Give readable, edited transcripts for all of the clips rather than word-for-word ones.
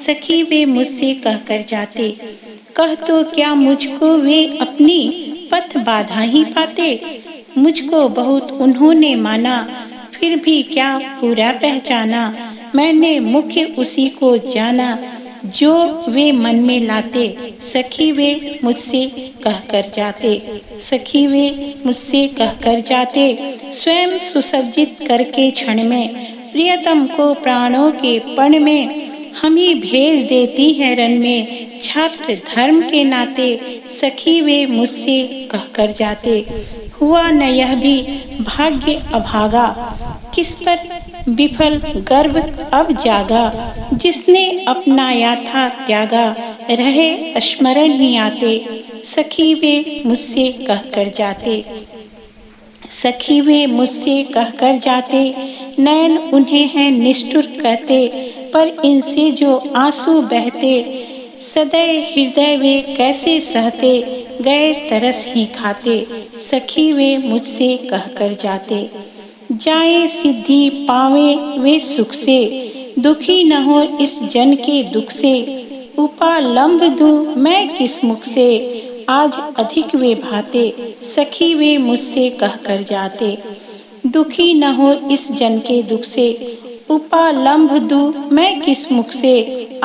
सखी वे मुझसे कहकर जाते। कह तो क्या मुझको वे अपनी पथ बाधा ही पाते। मुझको बहुत उन्होंने माना, फिर भी क्या पूरा पहचाना। मैंने मुख्य उसी को जाना, जो वे मन में लाते। सखी वे मुझसे कहकर जाते। सखी वे मुझसे कहकर जाते। स्वयं सुसज्जित करके क्षण में, प्रियतम को प्राणों के पण में, हम ही भेज देती है रन में। छात्र धर्म के नाते, सखी वे मुझसे कहकर जाते। हुआ न यह भी भाग्य अभागा, किस पर विफल गर्व अब जागा। जिसने अपनाया था त्यागा, रहे स्मरण ही आते। सखी वे मुझसे कहकर जाते। सखी वे मुझसे कहकर जाते। नयन उन्हें हैं निष्ठुर कहते, पर इनसे जो आंसू बहते। सदैव हृदय वे कैसे सहते, गए तरस ही खाते। सखी वे मुझसे कहकर जाते। जाए सिद्धि पावे वे सुख से, दुखी न हो इस जन के दुख से। उपालंब दूं मैं किस मुख से, आज अधिक वे भाते। सखी वे मुझसे कहकर जाते। दुखी न हो इस जन के दुख से, उपालंब दूं मैं किस मुख से।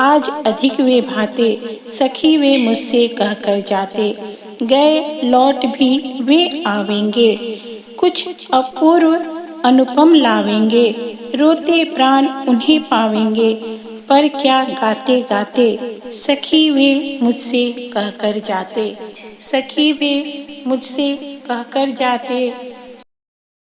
आज अधिक वे भाते। सखी वे मुझसे कहकर जाते। गए लौट भी वे आवेंगे, कुछ अपूर्व अनुपम लावेंगे। रोते प्राण उन्हें पावेंगे, पर क्या गाते गाते। सखी वे मुझसे कहकर जाते। सखी वे मुझसे कहकर जाते।